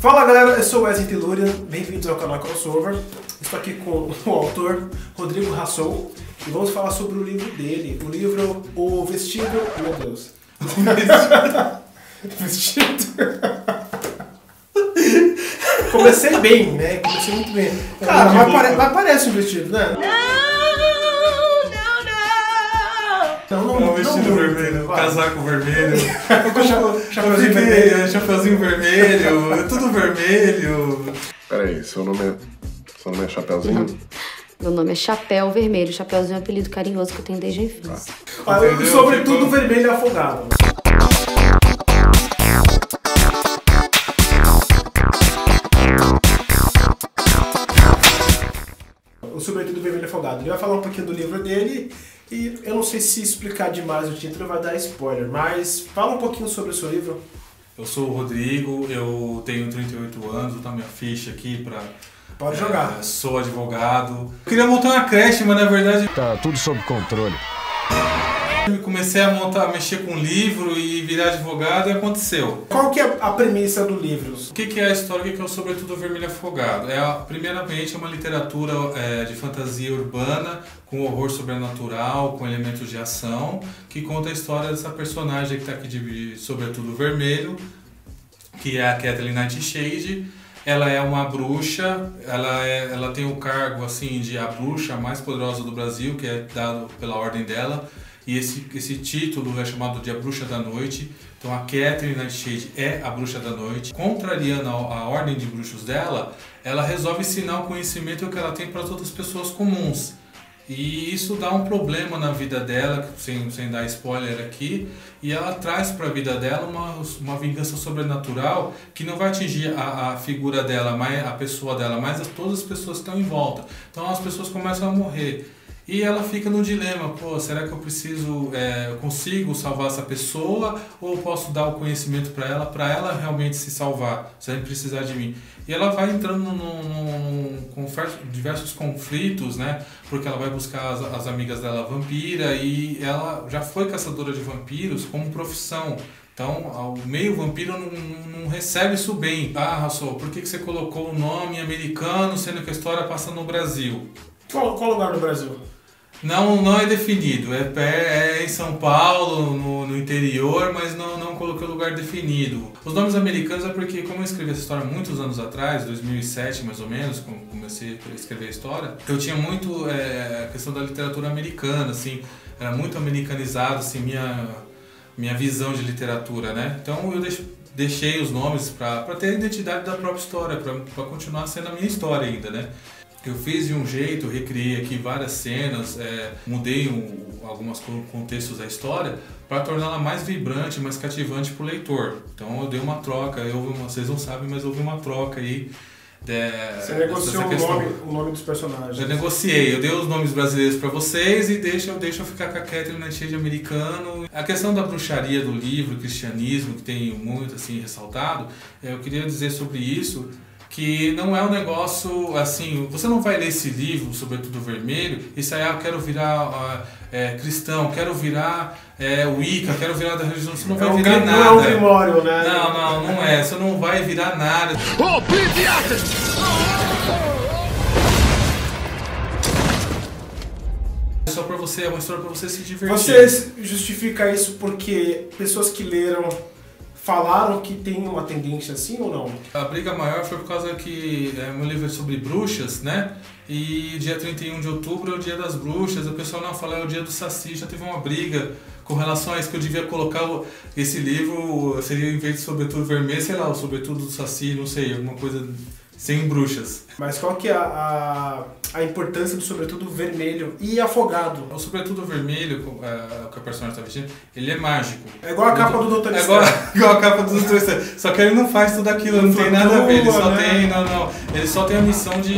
Fala galera, eu sou o Wesley Telúria, bem-vindos ao canal Crossover. Estou aqui com o autor Rodrigo Rassol e vamos falar sobre o livro dele. O livro O Vestido... Meu Deus. Vestido... Comecei bem, né? Comecei muito bem. Cara, mas parece um vestido, né? Não, vestido vermelho, casaco vermelho, Chapeuzinho vermelho, chapeuzinho vermelho, é tudo vermelho. Peraí, seu nome é Chapeuzinho? Não. Meu nome é Chapéu Vermelho. Chapeuzinho é um apelido carinhoso que eu tenho desde a infância. Sobretudo vermelho afogado. O Sobretudo Vermelho Afogado. Ele vai falar um pouquinho do livro dele e eu não sei se explicar demais o título vai dar spoiler, mas fala um pouquinho sobre o seu livro. Eu sou o Rodrigo, eu tenho 38 anos, vou dar minha ficha aqui pra... Pode jogar. Sou advogado. Eu queria montar uma creche, mas na verdade... Tá tudo sob controle. Eu comecei a mexer com livro e virar advogado e aconteceu. Qual que é a premissa do livro? O que é a história? O que é o Sobretudo Vermelho Afogado? Primeiramente, é uma literatura de fantasia urbana, com horror sobrenatural, com elementos de ação, que conta a história dessa personagem que está aqui de Sobretudo Vermelho, que é a Kathleen Nightshade. Ela é uma bruxa, ela tem o cargo assim, de a bruxa mais poderosa do Brasil, que é dado pela ordem dela. E esse título é chamado de A Bruxa da Noite. Então a Kathleen Nightshade é a Bruxa da Noite. Contrariando a ordem de bruxos dela, ela resolve ensinar o conhecimento que ela tem para todas as pessoas comuns. E isso dá um problema na vida dela, sem dar spoiler aqui, e ela traz para a vida dela uma vingança sobrenatural que não vai atingir a figura dela, a pessoa dela, mas todas as pessoas que estão em volta. Então as pessoas começam a morrer. E ela fica no dilema, pô, será que eu consigo salvar essa pessoa ou eu posso dar o conhecimento para ela realmente se salvar, sem precisar de mim? E ela vai entrando com diversos conflitos, né? Porque ela vai buscar as amigas dela vampira e ela já foi caçadora de vampiros como profissão. Então, o meio vampiro não recebe isso bem. Ah, Rassol, por que você colocou o nome americano sendo que a história passa no Brasil? Qual lugar do Brasil? Não é definido, é em São Paulo, no interior, mas não coloquei lugar definido. Os nomes americanos é porque, como eu escrevi essa história muitos anos atrás, 2007 mais ou menos, quando comecei a escrever a história, eu tinha muito a questão da literatura americana, assim, era muito americanizado, assim, minha visão de literatura, né? Então eu deixei os nomes para ter a identidade da própria história, para continuar sendo a minha história ainda, né? Eu fiz de um jeito, recriei aqui várias cenas, mudei alguns contextos da história para torná-la mais vibrante, mais cativante para o leitor. Então eu dei uma troca, vocês não sabem, mas houve uma troca aí. Você negociou o nome dos personagens. Eu negociei, eu dei os nomes brasileiros para vocês e deixa eu ficar com a Kathleen Nightshade americano. A questão da bruxaria do livro, cristianismo, que tem muito assim ressaltado, eu queria dizer sobre isso, que não é um negócio assim, você não vai ler esse livro, Sobretudo Vermelho, e sair, eu quero virar cristão, quero virar Wicca, quero virar da religião, você não vai virar nada. Não é um grimório, né? Não é, você não vai virar nada. Só pra você, é uma história pra você se divertir. Você justifica isso porque pessoas que leram falaram que tem uma tendência assim ou não? A briga maior foi por causa que meu livro é sobre bruxas, né? E dia 31 de outubro é o dia das bruxas, o pessoal não fala, é o dia do Saci, já teve uma briga com relação a isso, que eu devia colocar esse livro, seria em vez de Sobretudo Vermelho, sei lá, o Sobretudo do Saci, não sei, alguma coisa sem bruxas. Mas qual que é a importância do Sobretudo Vermelho e Afogado? O Sobretudo Vermelho, que o personagem está vestindo, ele é mágico. É igual a capa do Dr. Estranho. É igual a capa do Dr. Estranho. Só que ele não faz tudo aquilo, não tem nada a ver. Ele só tem, ele só tem a missão de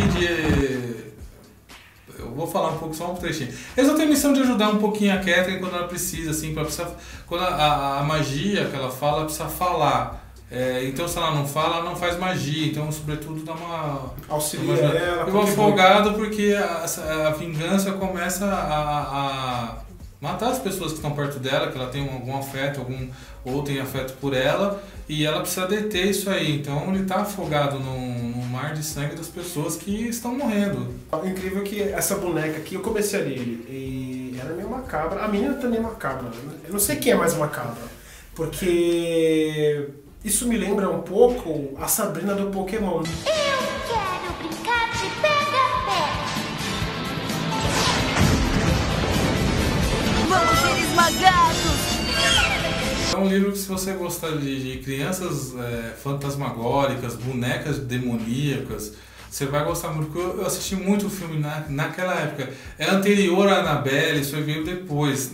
eu vou falar um pouco, só um trechinho. Ele só tem a missão de ajudar um pouquinho a Kathleen quando ela precisa, assim, quando a magia que ela fala, ela precisa falar. Então se ela não fala, ela não faz magia, então sobretudo dá uma... Auxilia ela. Eu vou afogado porque a vingança começa matar as pessoas que estão perto dela, que ela tem algum afeto, ou tem afeto por ela, e ela precisa deter isso aí. Então ele está afogado no mar de sangue das pessoas que estão morrendo. O incrível é que essa boneca aqui, eu comecei a ler e era meio macabra. A menina também é macabra. Eu não sei quem é mais macabra, porque isso me lembra um pouco a Sabrina do Pokémon. Eu quero brincar de pega-pega. Vamos ser esmagados! É um livro que, se você gostar de crianças fantasmagóricas, bonecas demoníacas, você vai gostar muito, porque eu assisti muito o filme naquela época. É anterior a Annabelle, isso veio depois.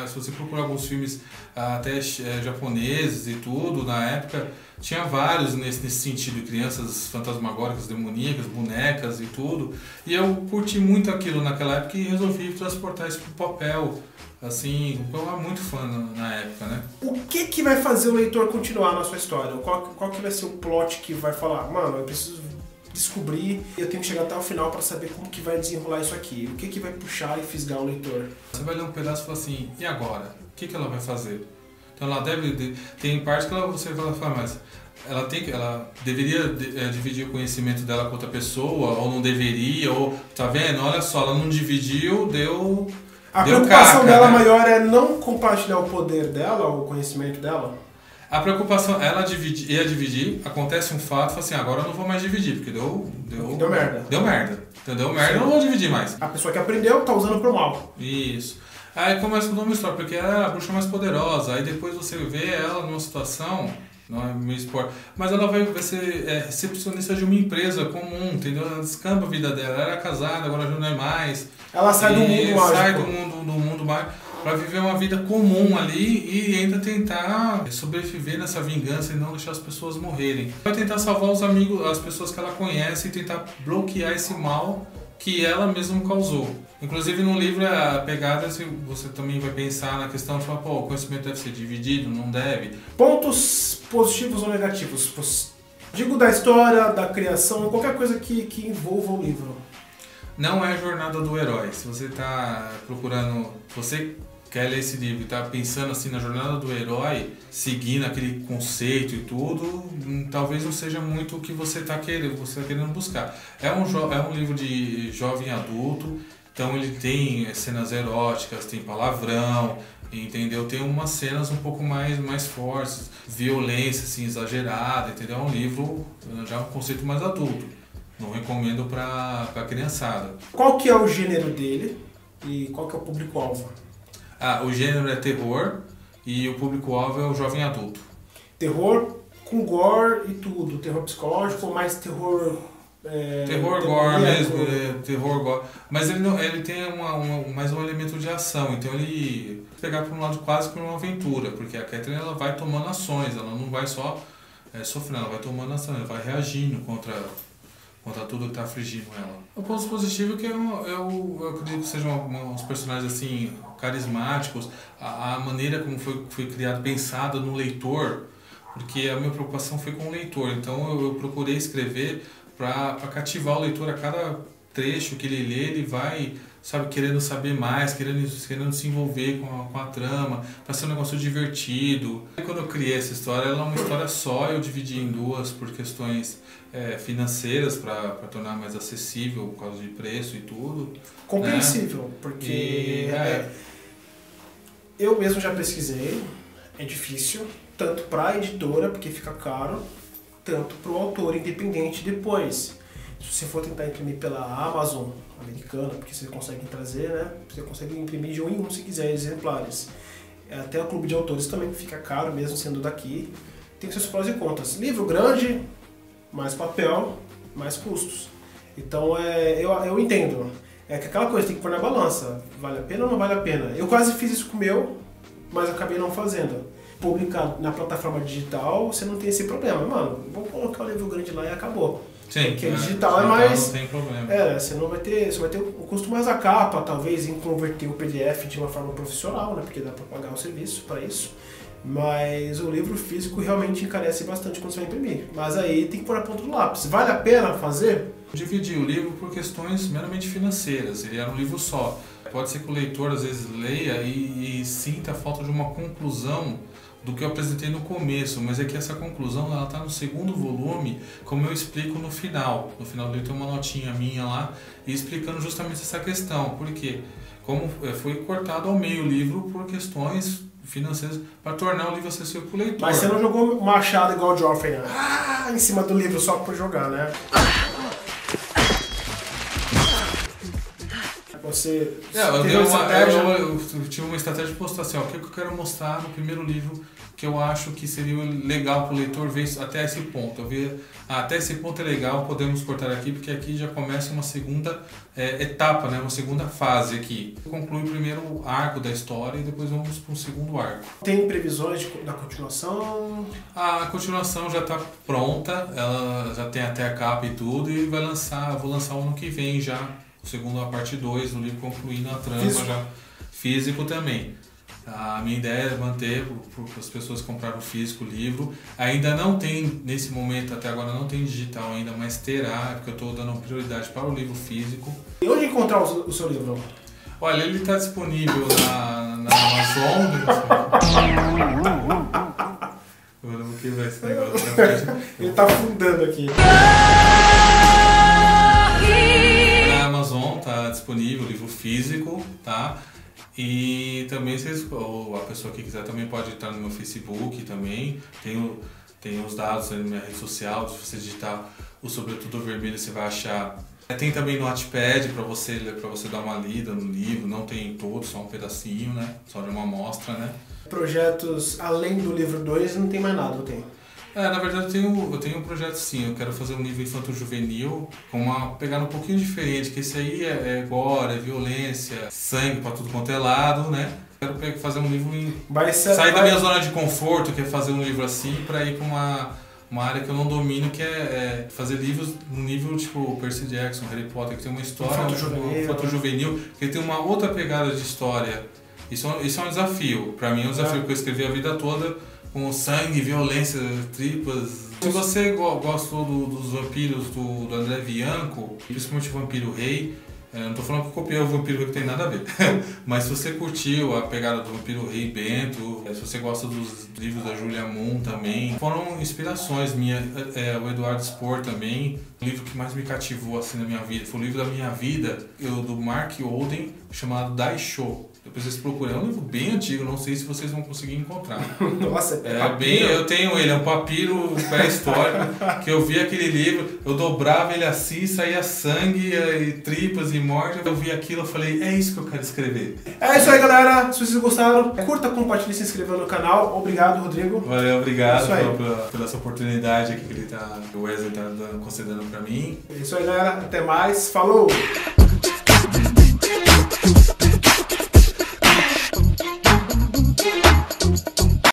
Se você procurar alguns filmes até japoneses e tudo, na época, tinha vários nesse sentido, crianças fantasmagóricas, demoníacas, bonecas e tudo. E eu curti muito aquilo naquela época e resolvi transportar isso pro papel. Assim, eu era muito fã na época, né? O que vai fazer o leitor continuar na sua história? Qual que vai ser o plot que vai falar, mano, eu preciso descobrir, eu tenho que chegar até o final para saber como que vai desenrolar isso aqui? O que vai puxar e fisgar o leitor? Você vai ler um pedaço e falar assim, e agora? O que ela vai fazer? Então ela tem parte que você vai falar, mas ela deveria dividir o conhecimento dela com outra pessoa, ou não deveria, ou tá vendo? Olha só, ela não dividiu, deu... A preocupação dela maior é não compartilhar o poder dela, o conhecimento dela? A preocupação, ela ia dividir, acontece um fato, fala assim, agora eu não vou mais dividir, porque deu merda. Deu merda. Então deu merda, eu não vou dividir mais. A pessoa que aprendeu tá usando pro mal. Isso. Aí começa toda uma história, porque ela é a bruxa mais poderosa, aí depois você vê ela numa situação, não é meio esporte, mas ela vai ser recepcionista de uma empresa comum, entendeu? Ela descamba a vida dela, ela era casada, agora já não é mais. Ela sai do mundo mágico. Sai do mundo mágico para viver uma vida comum ali e ainda tentar sobreviver nessa vingança e não deixar as pessoas morrerem. Vai tentar salvar os amigos, as pessoas que ela conhece e tentar bloquear esse mal que ela mesma causou. Inclusive no livro a pegada, você também vai pensar na questão de falar, pô, o conhecimento deve ser dividido, não deve. Pontos positivos ou negativos? Digo da história, da criação, qualquer coisa que envolva o livro. Não é a jornada do herói. Se você está procurando, você quer ler esse livro e está pensando assim na jornada do herói, seguindo aquele conceito e tudo, talvez não seja muito o que você está querendo buscar. É um livro de jovem adulto, então ele tem cenas eróticas, tem palavrão, entendeu? Tem umas cenas um pouco mais fortes, violência assim, exagerada, entendeu? É um livro já um conceito mais adulto. Não recomendo para criançada. Qual que é o gênero dele e qual que é o público-alvo? O gênero é terror e o público-alvo é o jovem adulto. Terror com gore e tudo? Terror psicológico ou mais terror... terror gore mesmo, terror gore. Mas ele tem mais um elemento de ação, então ele pegar por um lado quase por uma aventura, porque a Catherine ela vai tomando ações, ela não vai só sofrendo, ela vai tomando ação, ela vai reagindo contra tudo que está afligindo ela. O ponto positivo é que eu acredito que sejam uns personagens assim, carismáticos, a maneira como foi criado, pensado no leitor, porque a minha preocupação foi com o leitor, então eu procurei escrever para cativar o leitor. A cada trecho que ele lê, ele vai, sabe, querendo saber mais, querendo se envolver com a trama, para ser um negócio divertido. E quando eu criei essa história, ela é uma história só, eu dividi em duas por questões financeiras, para tornar mais acessível por causa de preço e tudo. Compreensível, né? porque eu mesmo já pesquisei, é difícil, tanto para a editora, porque fica caro, tanto para o autor independente depois. Se você for tentar imprimir pela Amazon americana, porque você consegue trazer, né? Você consegue imprimir de um em um se quiser exemplares. Até o clube de autores também fica caro, mesmo sendo daqui. Tem seus prós e contras. Livro grande, mais papel, mais custos. Então eu entendo. É que aquela coisa tem que pôr na balança. Vale a pena ou não vale a pena? Eu quase fiz isso com o meu, mas acabei não fazendo. Publicar na plataforma digital, você não tem esse problema. Mano, vou colocar o livro grande lá e acabou. Sim, porque digital é mais... Não tem problema. Você vai ter um custo mais a capa, talvez, em converter o PDF de uma forma profissional, né? Porque dá para pagar o serviço para isso. Mas o livro físico realmente encarece bastante quando você vai imprimir. Mas aí tem que pôr a ponta do lápis. Vale a pena fazer? Eu dividi o livro por questões meramente financeiras. Ele era um livro só. Pode ser que o leitor às vezes leia e sinta a falta de uma conclusão do que eu apresentei no começo, mas é que essa conclusão ela está no segundo volume, como eu explico no final. No final do livro tem uma notinha minha lá, e explicando justamente essa questão. Por quê? Como foi cortado ao meio o livro por questões financeiras para tornar o livro acessível para o leitor. Mas você não jogou machado igual o Joffrey, né? Em cima do livro só por jogar, né? Você eu tive uma estratégia de postar assim, ó, o que eu quero mostrar no primeiro livro que eu acho que seria legal para o leitor ver até esse ponto. Eu ver, até esse ponto é legal, podemos cortar aqui, porque aqui já começa uma segunda etapa, né? Uma segunda fase aqui. Conclui o primeiro arco da história e depois vamos para um segundo arco. Tem previsões da continuação? A continuação já está pronta, ela já tem até a capa e tudo, e vou lançar o ano que vem já. Segundo a parte 2 do livro, concluindo a trama já físico também. A minha ideia é manter para as pessoas que compraram o físico o livro. Ainda não tem, nesse momento até agora não tem digital ainda, mas terá, porque eu estou dando prioridade para o livro físico. E onde encontrar o seu livro? Olha, ele está disponível na Amazon. O que vai esse negócio? Ele está afundando aqui. Amazon tá disponível o livro físico, tá? E também a pessoa que quiser também pode entrar no meu Facebook também. Tem os dados aí na minha rede social, se você digitar o Sobretudo Vermelho você vai achar. Tem também no Wattpad para você dar uma lida no livro, não tem todo, só um pedacinho, né? Só de uma amostra, né? Projetos além do livro 2 não tem mais nada, eu tenho. Na verdade eu tenho um projeto sim, eu quero fazer um livro infanto-juvenil com uma pegada um pouquinho diferente, que esse aí é gore, é violência, sangue pra tudo quanto é lado, né? Quero fazer um livro sair da minha zona de conforto, que é fazer um livro assim, pra ir pra uma área que eu não domino, que é fazer livros no nível tipo Percy Jackson, Harry Potter, que tem uma história infanto-juvenil, que tem uma outra pegada de história. Isso é um desafio, pra mim é um desafio, porque eu escrevi a vida toda com sangue, violência, tripas. Se você gostou dos vampiros do André Bianco, principalmente o Vampiro Rei, não tô falando que eu copiei o Vampiro Rei, que tem nada a ver, mas se você curtiu a pegada do Vampiro Rei Bento, se você gosta dos livros da Julia Moon também, foram inspirações minhas. O Eduardo Spohr também, o livro que mais me cativou assim na minha vida, foi o livro da minha vida, do Mark Olden, chamado Daisho. Depois vocês procuram, é um livro bem antigo, não sei se vocês vão conseguir encontrar. Nossa, eu tenho ele, é um papiro pré-histórico, que eu vi aquele livro, eu dobrava ele assim, saía sangue, e tripas e morte, eu vi aquilo, eu falei, é isso que eu quero escrever. É isso aí, galera, se vocês gostaram, curta, compartilhe e se inscreva no canal. Obrigado, Rodrigo. Valeu, obrigado pela essa oportunidade aqui que o Wesley está concedendo pra mim. É isso aí, galera, até mais, falou!